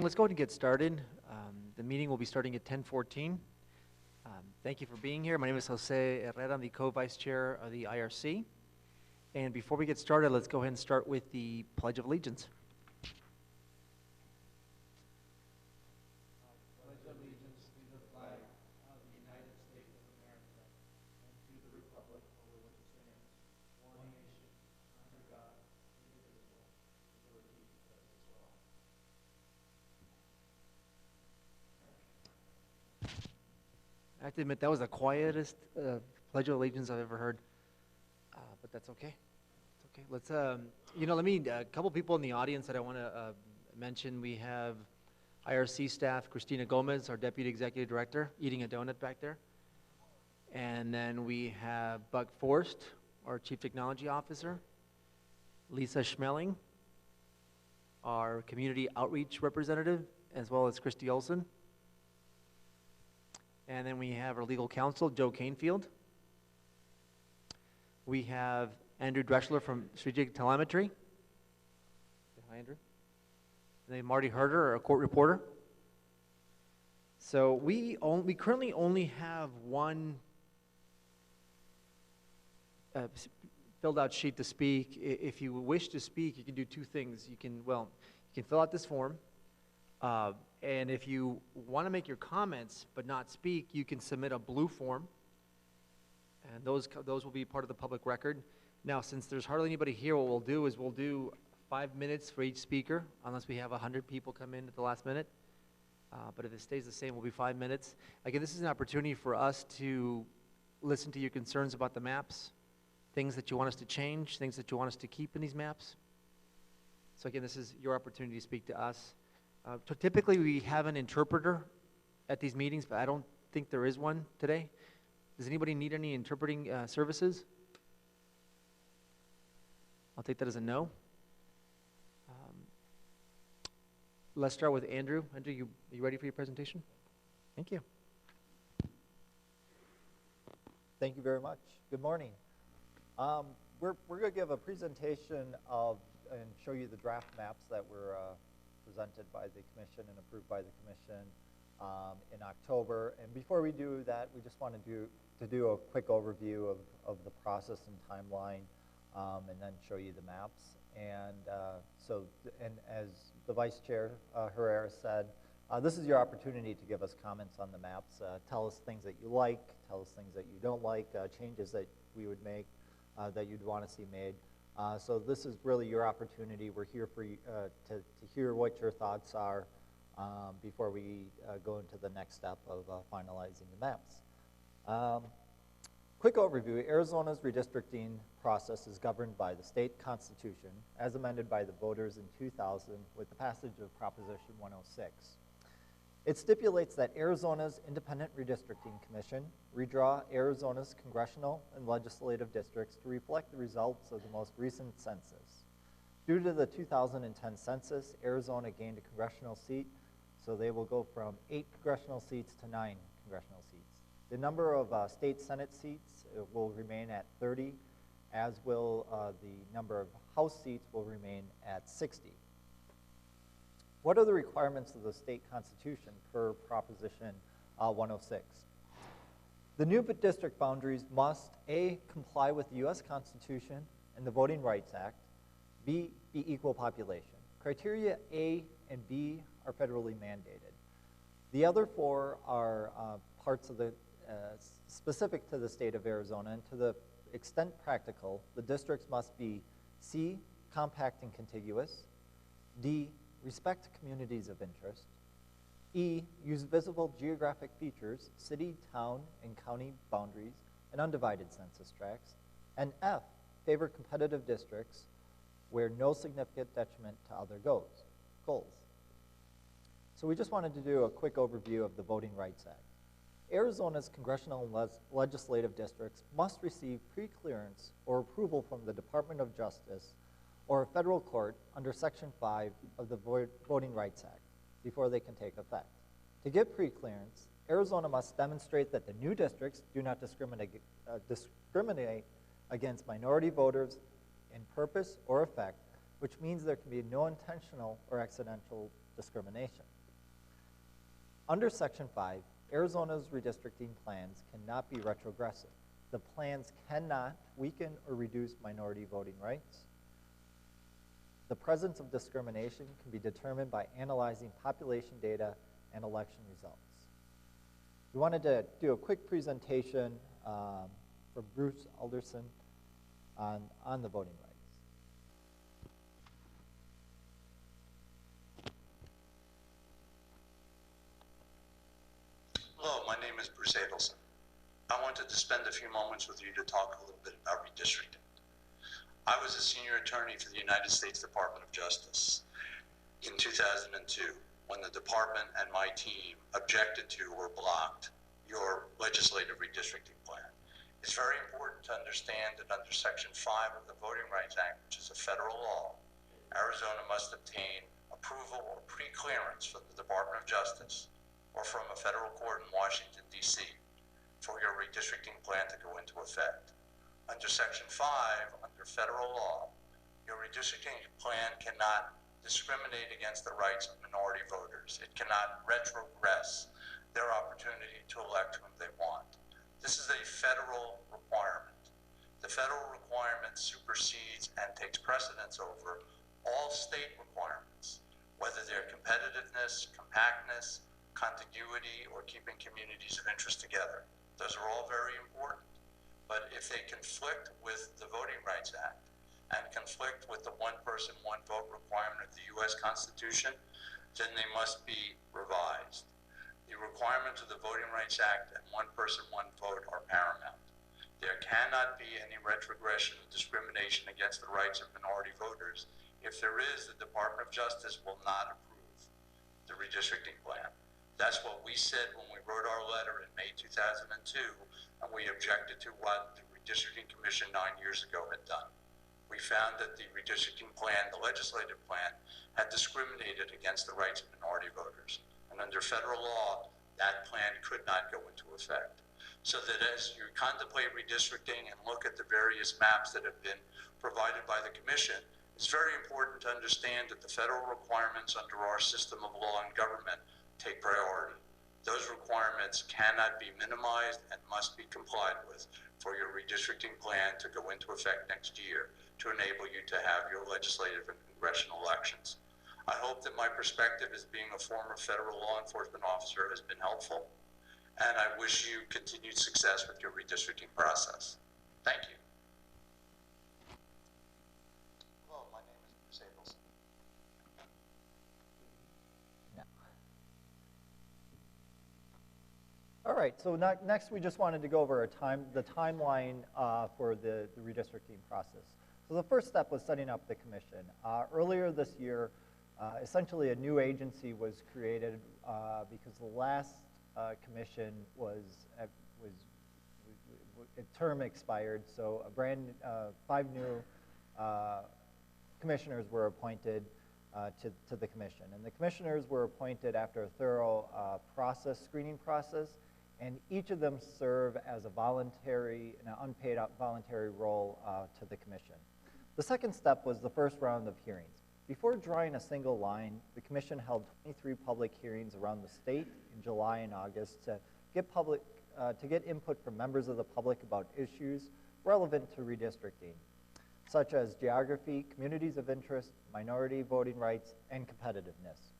Let's go ahead and get started. The meeting will be starting at 10:14. Thank you for being here. My name is Jose Herrera. I'm the co-vice chair of the IRC. And before we get started, let's go ahead and start with the Pledge of Allegiance. Pledge allegiance to the flag of the United States of America and to the republic for which it stands, one nation, under God, indivisible, with liberty and justice for all. I have to admit, that was the quietest Pledge of Allegiance I've ever heard, but that's okay. It's okay. Let's, a couple people in the audience that I want to mention. We have IRC staff, Christina Gomez, our Deputy Executive Director, eating a donut back there. And then we have Buck Forst, our Chief Technology Officer, Lisa Schmeling, our Community Outreach Representative, as well as Christy Olson. And then we have our legal counsel, Joe Canefield. We have Andrew Dreschler from Strategic Telemetry. Hi, Andrew. And then Marty Herder, our court reporter. So we currently only have one filled out sheet to speak. If you wish to speak, you can do two things. You can fill out this form. And if you want to make your comments but not speak, you can submit a blue form, and those will be part of the public record. Now, since there's hardly anybody here, what we'll do is we'll do 5 minutes for each speaker, unless we have 100 people come in at the last minute. But if it stays the same, we'll be 5 minutes. Again, this is an opportunity for us to listen to your concerns about the maps, things that you want us to change, things that you want us to keep in these maps. So again, this is your opportunity to speak to us. So typically we have an interpreter at these meetings, but I don't think there is one today. Does anybody need any interpreting services? I'll take that as a no. Let's start with Andrew. Andrew, are you ready for your presentation? Thank you. Thank you very much. Good morning. We're going to give a presentation and show you the draft maps that were presented by the commission and approved by the commission in October. And before we do that, we just want to do a quick overview of the process and timeline, and then show you the maps. And as the Vice Chair Herrera said, this is your opportunity to give us comments on the maps. Tell us things that you like, tell us things that you don't like, changes that we would make that you'd want to see made. So this is really your opportunity. We're here for you to hear what your thoughts are before we go into the next step of finalizing the maps. Quick overview. Arizona's redistricting process is governed by the state constitution as amended by the voters in 2000 with the passage of Proposition 106. It stipulates that Arizona's Independent Redistricting Commission redraw Arizona's congressional and legislative districts to reflect the results of the most recent census. Due to the 2010 census, Arizona gained a congressional seat, so they will go from 8 congressional seats to 9 congressional seats. The number of state Senate seats will remain at 30, as will the number of House seats will remain at 60. What are the requirements of the state constitution per Proposition 106? The new district boundaries must A, comply with the U.S. Constitution and the Voting Rights Act, B, be equal population. Criteria A and B are federally mandated. The other 4 are parts of the specific to the state of Arizona, and to the extent practical, the districts must be C, compact and contiguous, D, respect communities of interest, E, use visible geographic features, city, town, and county boundaries, and undivided census tracts, and F, favor competitive districts where no significant detriment to other goals. So we just wanted to do a quick overview of the Voting Rights Act. Arizona's congressional and legislative districts must receive pre-clearance or approval from the Department of Justice or a federal court under Section 5 of the Voting Rights Act before they can take effect. To get pre-clearance, Arizona must demonstrate that the new districts do not discriminate against minority voters in purpose or effect, which means there can be no intentional or accidental discrimination. Under Section 5, Arizona's redistricting plans cannot be retrogressive. The plans cannot weaken or reduce minority voting rights. The presence of discrimination can be determined by analyzing population data and election results. We wanted to do a quick presentation for Bruce Alderson on the voting rights. Hello, my name is Bruce Adelson. I wanted to spend a few moments with you to talk a little bit about redistricting. I was a senior attorney for the United States Department of Justice in 2002 when the department and my team objected to or blocked your legislative redistricting plan. It's very important to understand that under Section 5 of the Voting Rights Act, which is a federal law, Arizona must obtain approval or pre-clearance from the Department of Justice or from a federal court in Washington, D.C. for your redistricting plan to go into effect. Under Section 5, under federal law, your redistricting plan cannot discriminate against the rights of minority voters. It cannot retrogress their opportunity to elect whom they want. This is a federal requirement. The federal requirement supersedes and takes precedence over all state requirements, whether they're competitiveness, compactness, contiguity, or keeping communities of interest together. Those are all very important. But if they conflict with the Voting Rights Act and conflict with the one person, one vote requirement of the U.S. Constitution, then they must be revised. The requirements of the Voting Rights Act and one person, one vote are paramount. There cannot be any retrogression of discrimination against the rights of minority voters. If there is, the Department of Justice will not approve the redistricting plan. That's what we said when we wrote our letter in May 2002, and we objected to what the Redistricting Commission 9 years ago had done. We found that the redistricting plan, the legislative plan, had discriminated against the rights of minority voters. And under federal law, that plan could not go into effect. So that as you contemplate redistricting and look at the various maps that have been provided by the Commission, it's very important to understand that the federal requirements under our system of law and government take priority. Those requirements cannot be minimized and must be complied with for your redistricting plan to go into effect next year to enable you to have your legislative and congressional elections. I hope that my perspective as being a former federal law enforcement officer has been helpful, and I wish you continued success with your redistricting process. Thank you. Hello, my name is Bruce Adelson. All right, so next we just wanted to go over the timeline for the redistricting process. So the first step was setting up the commission. Earlier this year, essentially a new agency was created because the last commission term expired, so a five new commissioners were appointed to the commission. And the commissioners were appointed after a thorough screening process, and each of them serve as a voluntary, an unpaid voluntary role to the commission. The second step was the first round of hearings. Before drawing a single line, the commission held 23 public hearings around the state in July and August to get input from members of the public about issues relevant to redistricting, such as geography, communities of interest, minority voting rights, and competitiveness.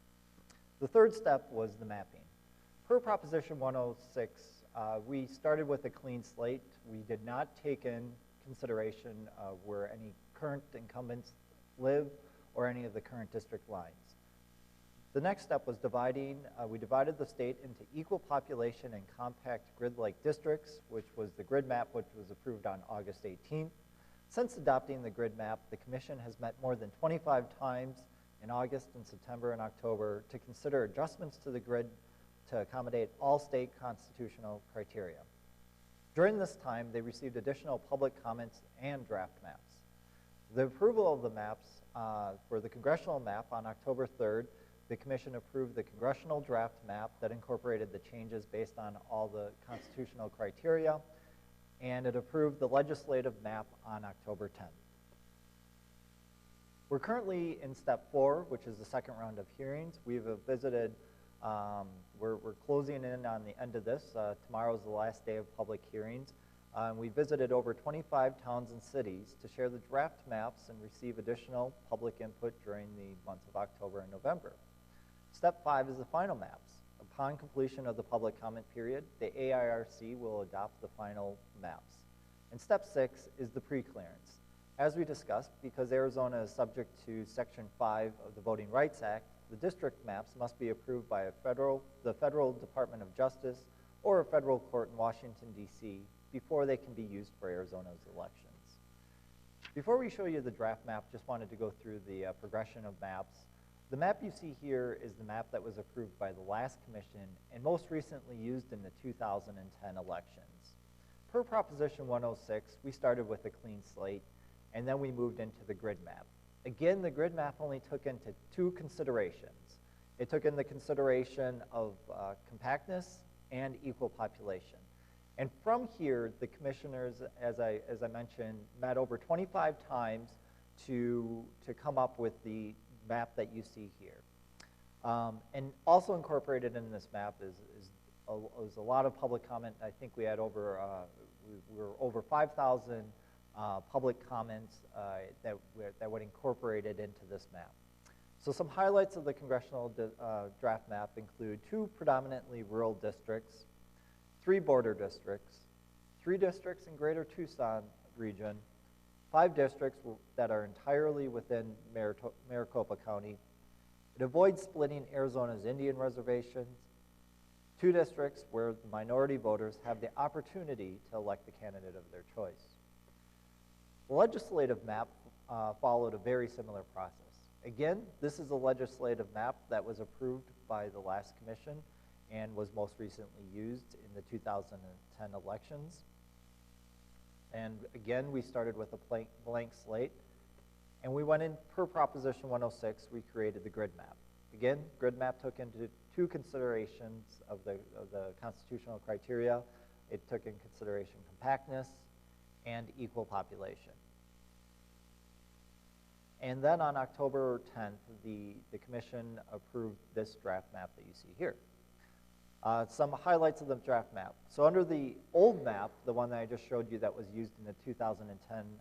The third step was the mapping. Per Proposition 106, we started with a clean slate. We did not take in consideration where any current incumbents live or any of the current district lines. The next step was we divided the state into equal population and compact grid-like districts, which was the grid map, which was approved on August 18th. Since adopting the grid map, the commission has met more than 25 times in August and September and October to consider adjustments to the grid to accommodate all state constitutional criteria. During this time, they received additional public comments and draft maps. The approval of the maps for the congressional map on October 3rd, the commission approved the congressional draft map that incorporated the changes based on all the constitutional criteria, and it approved the legislative map on October 10th. We're currently in step 4, which is the second round of hearings. We've visited, we're closing in on the end of this. Tomorrow is the last day of public hearings. We visited over 25 towns and cities to share the draft maps and receive additional public input during the months of October and November. Step 5 is the final maps. Upon completion of the public comment period, the AIRC will adopt the final maps. And step 6 is the pre-clearance. As we discussed, because Arizona is subject to Section 5 of the Voting Rights Act, the district maps must be approved by the Federal Department of Justice or a federal court in Washington, D.C. before they can be used for Arizona's elections. Before we show you the draft map, just wanted to go through the progression of maps. The map you see here is the map that was approved by the last commission and most recently used in the 2010 elections. Per Proposition 106, we started with a clean slate, and then we moved into the grid map. Again, the grid map only took into 2 considerations. It took in the consideration of compactness and equal population. And from here, the commissioners, as I mentioned, met over 25 times to come up with the map that you see here. And also incorporated in this map is a lot of public comment. I think we had over, we were over 5,000 public comments that would incorporate it into this map. So some highlights of the congressional draft map include 2 predominantly rural districts, 3 border districts, 3 districts in Greater Tucson region, 5 districts that are entirely within Maricopa County. It avoids splitting Arizona's Indian reservations, 2 districts where the minority voters have the opportunity to elect the candidate of their choice. The legislative map followed a very similar process. Again, this is a legislative map that was approved by the last commission and was most recently used in the 2010 elections. And again, we started with a blank slate, and we went in per Proposition 106, we created the grid map. Again, grid map took into 2 considerations of the constitutional criteria. It took in consideration compactness and equal population. And then on October 10th, the commission approved this draft map that you see here. Some highlights of the draft map. So under the old map, the one that I just showed you that was used in the 2010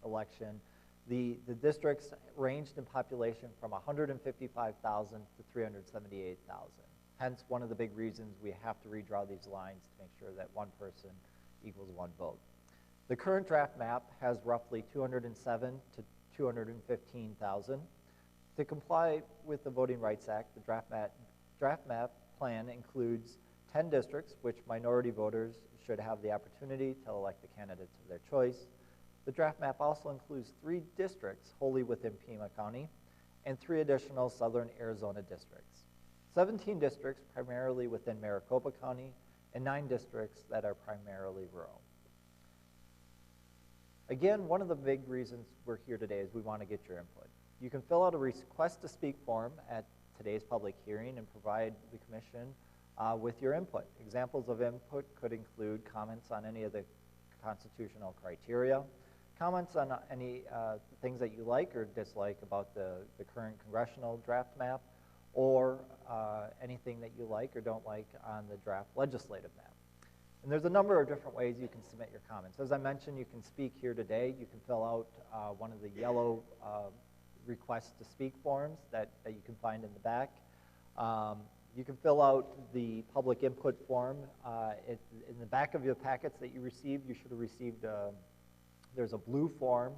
election, the districts ranged in population from 155,000 to 378,000. Hence, one of the big reasons we have to redraw these lines to make sure that one person equals 1 vote. The current draft map has roughly 207 to 215,000. To comply with the Voting Rights Act, the draft map plan includes 10 districts which minority voters should have the opportunity to elect the candidates of their choice. The draft map also includes 3 districts wholly within Pima County and 3 additional southern Arizona districts. 17 districts primarily within Maricopa County and 9 districts that are primarily rural. Again, one of the big reasons we're here today is we want to get your input. You can fill out a request to speak form at today's public hearing and provide the commission with your input. Examples of input could include comments on any of the constitutional criteria, comments on any things that you like or dislike about the current congressional draft map, or anything that you like or don't like on the draft legislative map. And there's a number of different ways you can submit your comments. As I mentioned, you can speak here today. You can fill out one of the yellow request to speak forms that you can find in the back. You can fill out the public input form. In the back of your packets that you received, you should have received, there's a blue form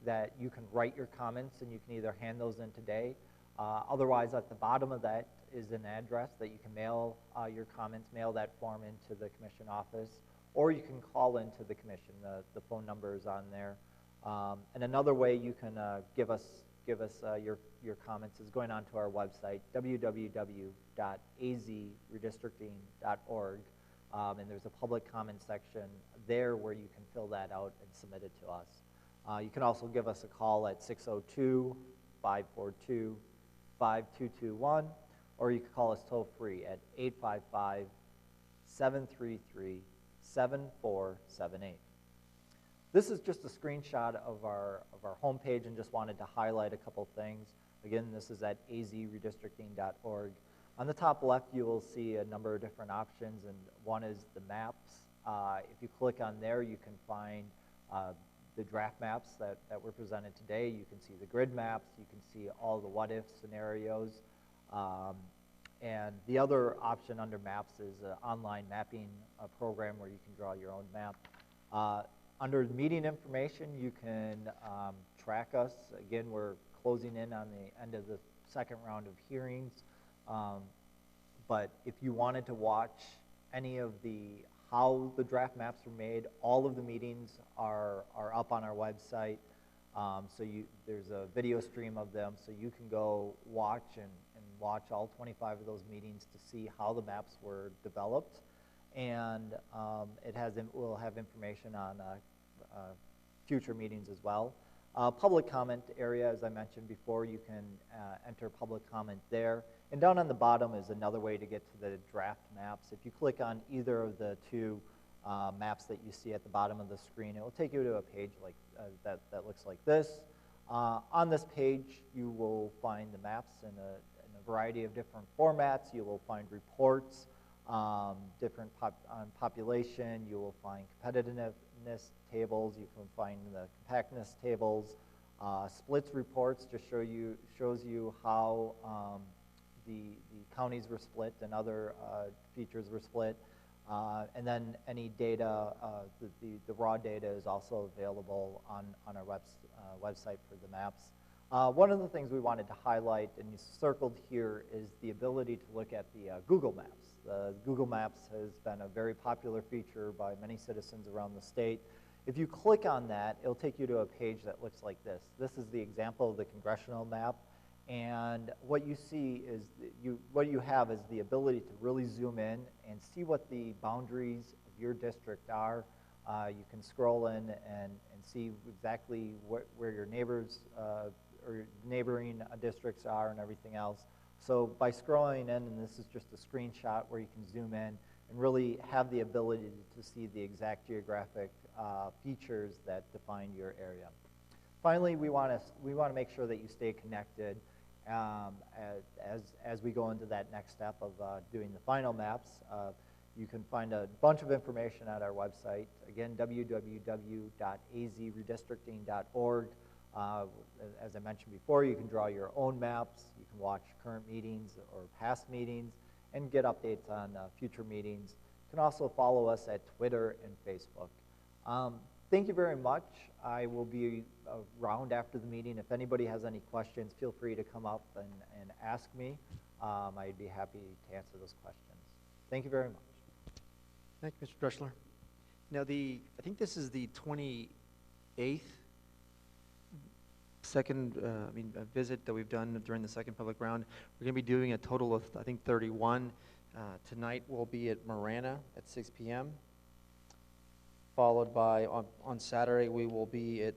that you can write your comments, and you can either hand those in today. Otherwise, at the bottom of that is an address that you can mail your comments, mail that form into the commission office, or you can call into the commission. The phone number is on there. And another way you can give us your comments is going onto our website, www.azredistricting.org, and there's a public comment section there where you can fill that out and submit it to us. You can also give us a call at 602-542-5221, or you can call us toll free at 855-733-7478. This is just a screenshot of our homepage, and just wanted to highlight a couple things. Again, this is at azredistricting.org. On the top left, you will see a number of different options, and one is the maps. If you click on there, you can find the draft maps that were presented today. You can see the grid maps. You can see all the what-if scenarios. And the other option under maps is an online mapping program where you can draw your own map. Under meeting information, you can track us. Again, we're closing in on the end of the second round of hearings. But if you wanted to watch any of how the draft maps were made, all of the meetings are up on our website. So there's a video stream of them, so you can go watch and watch all 25 of those meetings to see how the maps were developed. And will have information on future meetings as well. Public comment area, as I mentioned before, you can enter public comment there. And down on the bottom is another way to get to the draft maps. If you click on either of the two maps that you see at the bottom of the screen, it will take you to a page like that looks like this. On this page, you will find the maps in a variety of different formats. You will find reports, different on population. You will find competitiveness tables. You can find the compactness tables. Splits reports just shows you how the counties were split and other features were split. And then any data, the raw data is also available on our website for the maps. One of the things we wanted to highlight, and circled here, is the ability to look at the Google Maps. Google Maps has been a very popular feature by many citizens around the state. If you click on that, it'll take you to a page that looks like this. This is the example of the congressional map. And what you see is, what you have is the ability to really zoom in and see what the boundaries of your district are. You can scroll in and see exactly where your neighbors or neighboring districts are and everything else. So by scrolling in, and this is just a screenshot where you can zoom in and really have the ability to see the exact geographic features that define your area. Finally, we want to make sure that you stay connected as we go into that next step of doing the final maps. You can find a bunch of information at our website. Again, www.azredistricting.org. As I mentioned before, you can draw your own maps. You can watch current meetings or past meetings and get updates on future meetings. You can also follow us at Twitter and Facebook. Thank you very much. I will be around after the meeting. If anybody has any questions, feel free to come up and ask me. I'd be happy to answer those questions. Thank you very much. Thank you, Mr. Dreschler. Now, I think this is the 28th visit that we've done during the second public round. We're going to be doing a total of, I think, 31. Tonight we'll be at Marana at 6 p.m. Followed by, on Saturday, we will be at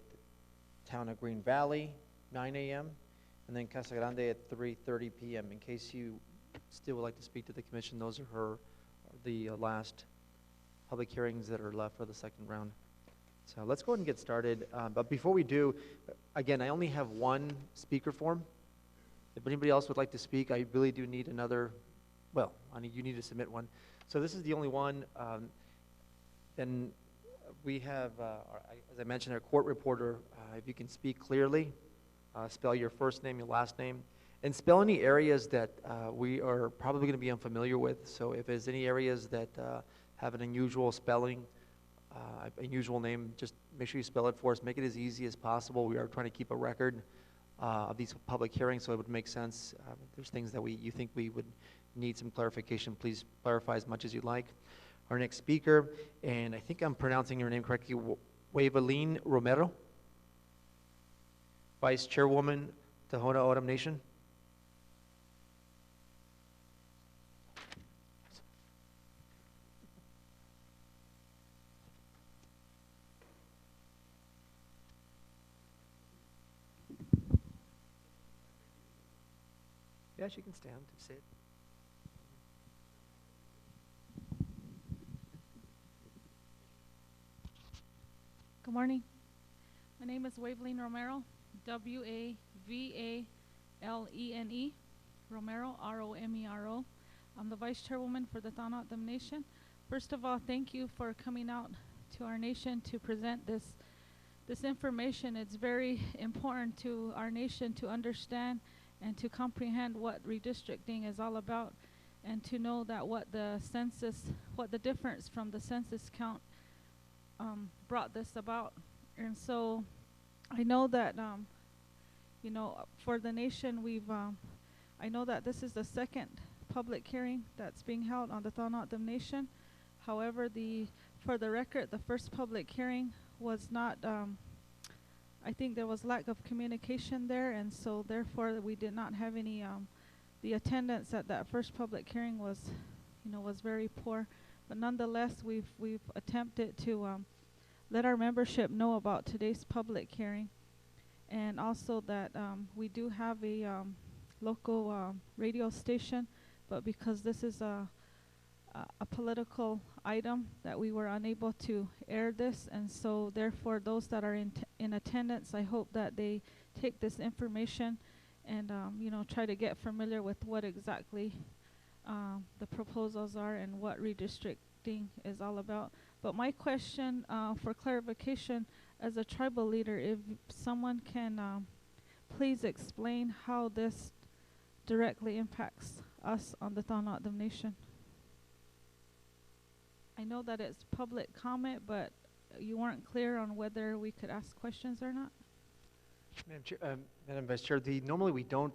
Town of Green Valley, 9 a.m., and then Casa Grande at 3:30 p.m. In case you still would like to speak to the commission, those are the last public hearings that are left for the second round. So let's go ahead and get started. But before we do, again, I only have one speaker form. If anybody else would like to speak, I really do need another. Well, you need to submit one. So this is the only one. Then we have, as I mentioned, our court reporter. If you can speak clearly, spell your first name, your last name, and spell any areas that we are probably going to be unfamiliar with. So if there's any areas that have an unusual spelling, unusual name, just make sure you spell it for us. Make it as easy as possible. We are trying to keep a record of these public hearings, so it would make sense. If there's things that you think we would need some clarification, please clarify as much as you'd like. Our next speaker, and I think I'm pronouncing your name correctly, Waveline Romero, Vice Chairwoman, Tohono O'odham Nation. Yes, you can stand to sit. Good Good morning. My name is Wavelene Romero, W-A-V-A-L-E-N-E, Romero, R-O-M-E-R-O. I'm the Vice Chairwoman for the Thon Them Nation. First of all, thank you for coming out to our nation to present this information. It's very important to our nation to understand and to comprehend what redistricting is all about, and to know that what the difference from the census count brought this about. And so I know that, for the nation, I know that this is the second public hearing that's being held on the Thon Them Nation. However, for the record, the first public hearing was not, I think there was lack of communication there, and so therefore we did not have any, the attendance at that first public hearing was very poor. But nonetheless, we've attempted to let our membership know about today's public hearing, and also that we do have a local radio station, but because this is a political item, that we were unable to air this, and so therefore those that are in attendance, I hope that they take this information and try to get familiar with what exactly the proposals are and what redistricting is all about. But my question for clarification, as a tribal leader, if someone can please explain how this directly impacts us on the Thon Them Nation. I know that it's public comment, but you weren't clear on whether we could ask questions or not. Madam Vice Chair, normally we don't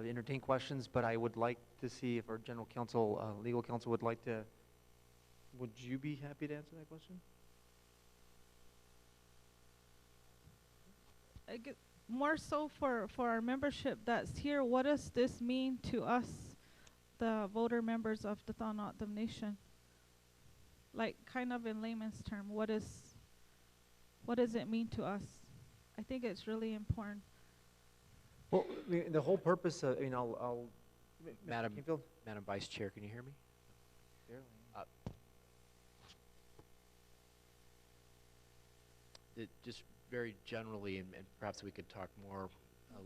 entertain questions, but I would like to see if our general counsel, legal counsel would like to. Would you be happy to answer that question? More so for our membership that's here, what does this mean to us, the voter members of the Thon Them Nation? Like, kind of in layman's term, what does it mean to us? I think it's really important. Well, the whole purpose of, I'll Madam Vice Chair, can you hear me? Just very generally, and perhaps we could talk more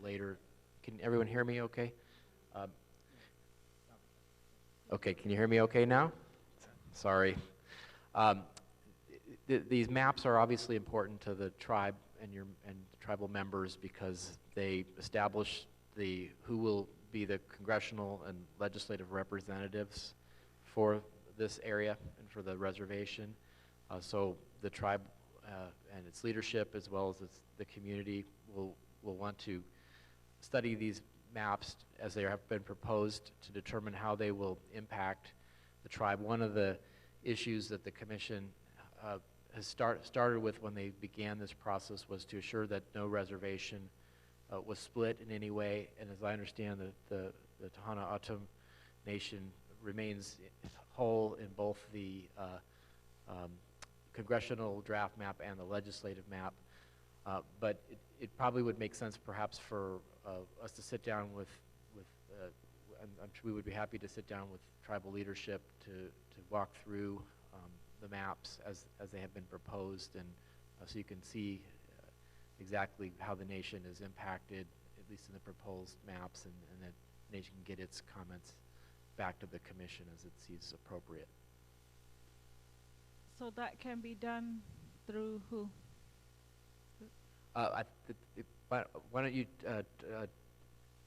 later. Can everyone hear me okay? Okay, can you hear me okay now? Sorry. These maps are obviously important to the tribe and tribal members, because they establish who will be the congressional and legislative representatives for this area and for the reservation. So the tribe and its leadership, as well as the community, will want to study these maps as they have been proposed to determine how they will impact the tribe. One of the issues that the commission has started with when they began this process was to assure that no reservation was split in any way. And as I understand, the Tohono O'odham Nation remains whole in both the congressional draft map and the legislative map. But it probably would make sense perhaps for us to sit down with I'm sure we would be happy to sit down with tribal leadership to walk through the maps as they have been proposed, and so you can see exactly how the nation is impacted, at least in the proposed maps, and the nation can get its comments back to the commission as it sees appropriate. So that can be done through who? Why don't you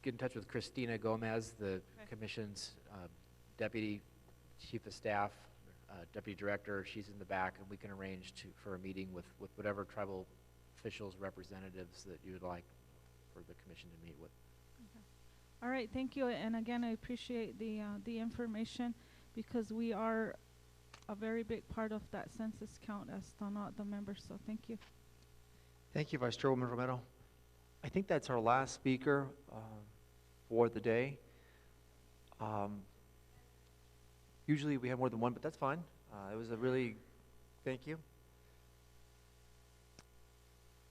get in touch with Christina Gomez, the commission's deputy chief of staff, deputy director. She's in the back, and we can arrange for a meeting with whatever tribal officials, representatives that you would like for the commission to meet with. Okay. All right, thank you. And again, I appreciate the information, because we are a very big part of that census count as the members. So thank you. Thank you, Vice Chairwoman Romero. I think that's our last speaker for the day. Usually we have more than one, but that's fine. It was a really, thank you.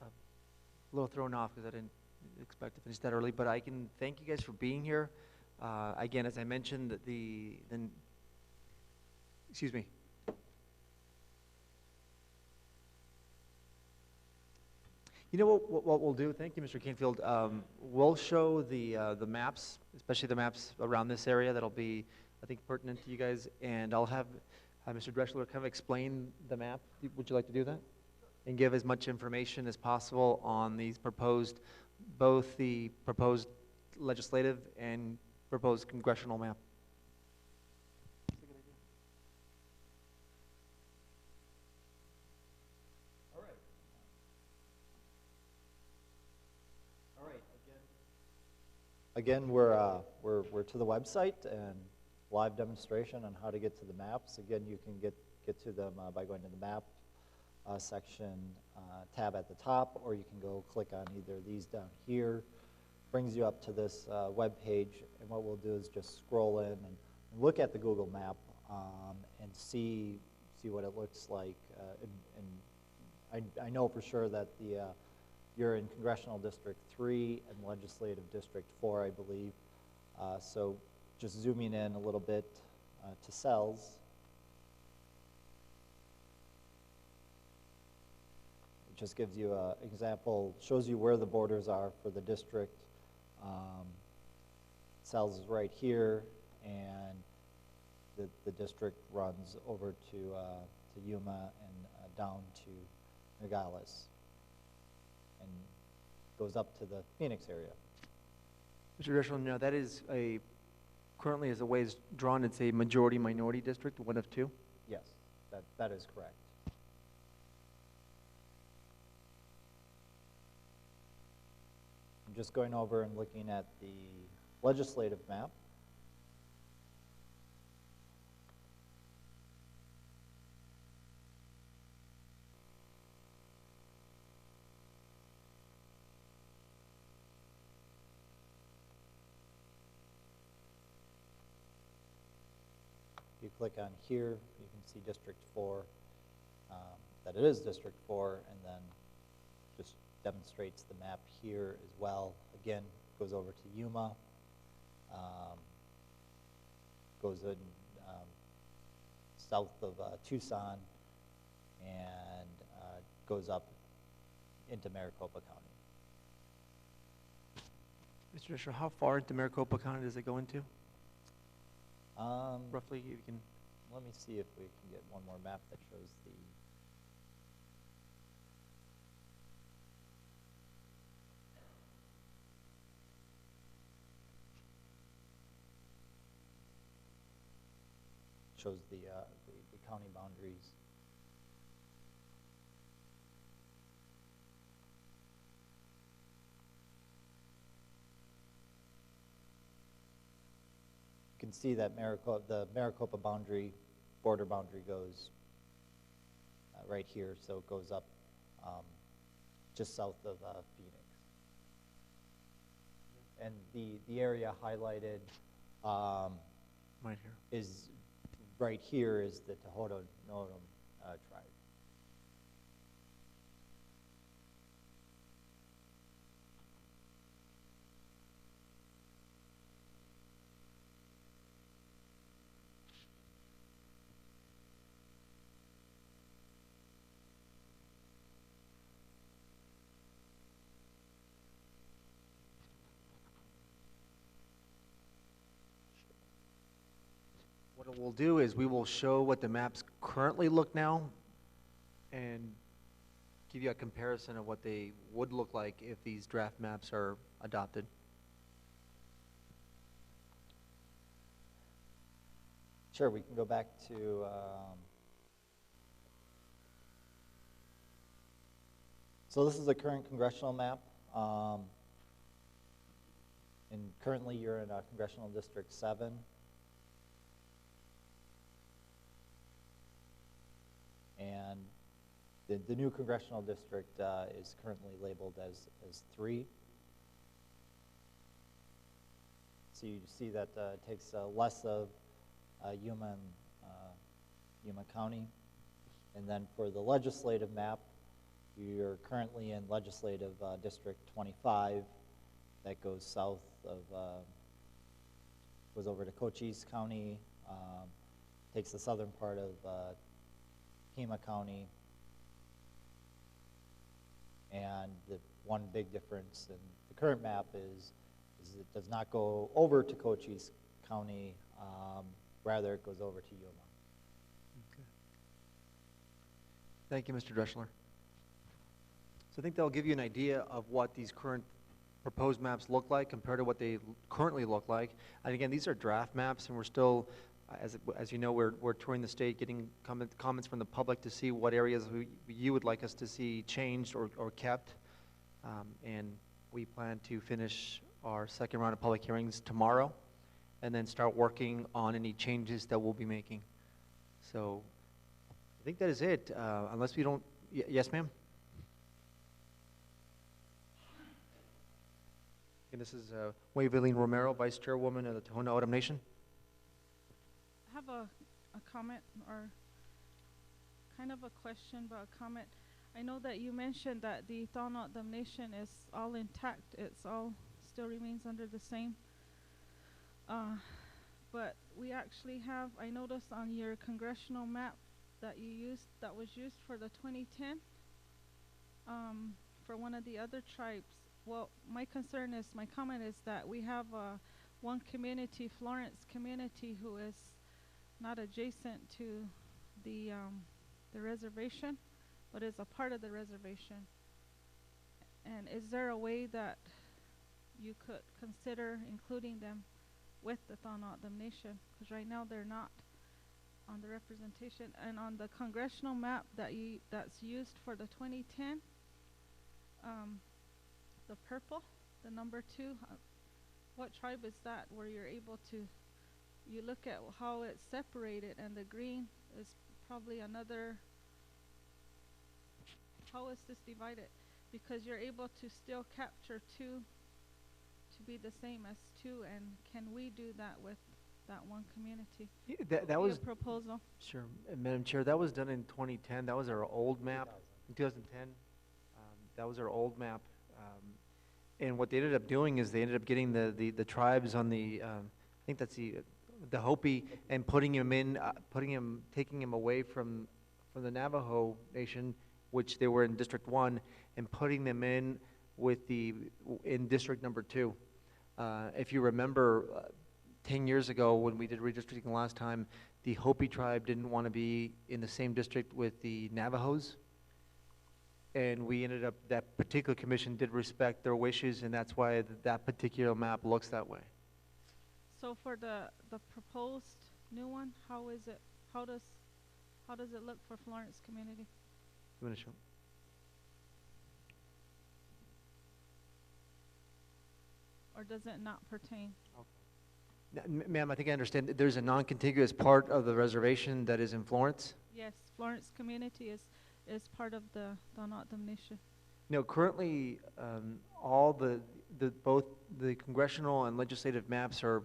A little thrown off because I didn't expect to finish that early, but I can thank you guys for being here. Again, as I mentioned, excuse me. You know what we'll do? Thank you, Mr. Canfield. We'll show the maps, especially the maps around this area that'll be, I think, pertinent to you guys. And I'll have Mr. Dreschler kind of explain the map. Would you like to do that? And give as much information as possible on these proposed, both the proposed legislative and proposed congressional map. Again, we're to the website and live demonstration on how to get to the maps. Again, you can get to them by going to the map section tab at the top, or you can go click on either of these down here. Brings you up to this web page, and what we'll do is just scroll in and look at the Google map and see what it looks like. I know for sure that you're in Congressional District 3 and Legislative District 4, I believe. So just zooming in a little bit to cells. It just gives you an example, shows you where the borders are for the district. Cells is right here, and the district runs over to Yuma and down to Nogales, and goes up to the Phoenix area. Mr. Dreschler, no, that is currently as the way it's drawn, it's a majority-minority district, one of two? Yes, that is correct. I'm just going over and looking at the legislative map. If you click on here, you can see District 4, that it is District 4, and then just demonstrates the map here as well. Again, goes over to Yuma, goes in south of Tucson, and goes up into Maricopa County. Mr. Dreschler, how far into Maricopa County does it go into? Roughly, you can. Let me see if we can get one more map that shows the. Shows the county boundaries. You can see that the Maricopa border boundary goes right here, so it goes up just south of Phoenix. And the area highlighted Right here. is right here is the Tohono O'odham tribe. What we'll do is we will show what the maps currently look now and give you a comparison of what they would look like if these draft maps are adopted. Sure, we can go back to so this is the current congressional map. And currently you're in Congressional District 7. And the new congressional district is currently labeled as 3. So you see that it takes less of Yuma County. And then for the legislative map, you're currently in legislative District 25. That goes south of, goes over to Cochise County, takes the southern part of Pima County, And the one big difference in the current map is it does not go over to Cochise County, rather it goes over to Yuma. Thank you, Mr. Dreschler. So I think that'll give you an idea of what these current proposed maps look like compared to what they currently look like. And again, these are draft maps, and we're still, as you know, we're touring the state, getting comments from the public to see what areas you would like us to see changed or kept. And we plan to finish our second round of public hearings tomorrow, and then start working on any changes that we'll be making. So I think that is it, unless we don't, yes, ma'am? And this is Waveline Romero, Vice Chairwoman of the Tohono O'odham Nation. I have a comment, or kind of a question, but a comment. I know that you mentioned that the Tohono O'odham Nation is all intact. It's all still remains under the same. But we actually have, I noticed on your congressional map that you used, that was used for the 2010, for one of the other tribes. Well, my comment is that we have one community, Florence community, who is not adjacent to the reservation, but is a part of the reservation. And is there a way that you could consider including them with the Tohono O'odham Nation? Because right now they're not on the representation. And on the congressional map that's used for the 2010, the purple, the number 2, what tribe is that, where you're able to, you look at how it's separated, and the green is probably another, how is this divided? Because you're able to still capture 2 to be the same as 2, and can we do that with that one community? Yeah, that was a proposal. Sure, Madam Chair, that was done in 2010. That was our old map. In 2010, that was our old map. And what they ended up doing is they ended up getting the tribes on the, I think that's the Hopi, and putting him, taking him away from the Navajo Nation, which they were in District 1, and putting them in District number 2. If you remember, 10 years ago when we did redistricting last time, the Hopi tribe didn't want to be in the same district with the Navajos. And we ended up, that particular commission did respect their wishes, and that's why that particular map looks that way. So for the proposed new one, how is it? How does it look for Florence community? You want to show? Or does it not pertain? Ma'am, I think I understand. There's a non-contiguous part of the reservation that is in Florence? Yes, Florence community is part of the Tohono O'odham Nation. No, currently, all both the congressional and legislative maps are,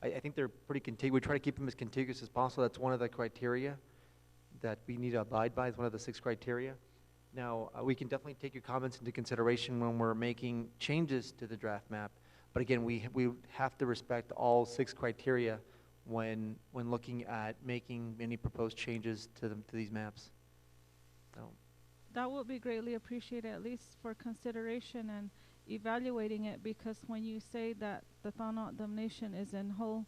I think they're pretty contiguous. We try to keep them as contiguous as possible. That's one of the criteria that we need to abide by. It's one of the 6 criteria. Now, we can definitely take your comments into consideration when we're making changes to the draft map. But again, we have to respect all 6 criteria when looking at making any proposed changes to these maps. So. That would be greatly appreciated, at least for consideration and evaluating it, because when you say that the Tohono O'odham Nation is in whole,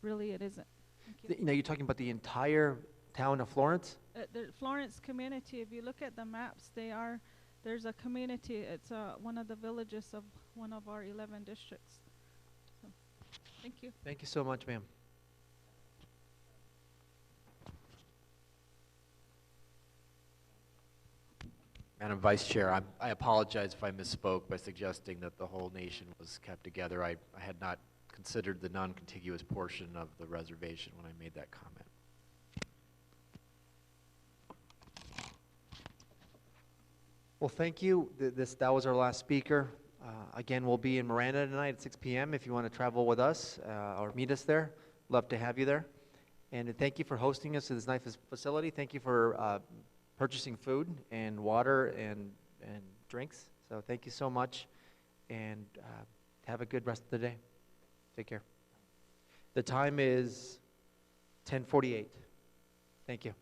really it isn't. Thank you. Now, you're talking about the entire town of Florence? The Florence community, if you look at the maps, there's a community, it's one of the villages of one of our 11 districts. So, thank you. Thank you so much, ma'am. Madam Vice Chair, I apologize if I misspoke by suggesting that the whole nation was kept together. I had not considered the non-contiguous portion of the reservation when I made that comment. Well, thank you. That was our last speaker. Again, we'll be in Miranda tonight at 6 p.m. if you want to travel with us or meet us there. Love to have you there. And thank you for hosting us at this nice facility. Thank you for purchasing food and water and drinks. So thank you so much, and have a good rest of the day. Take care. The time is 10:48. Thank you.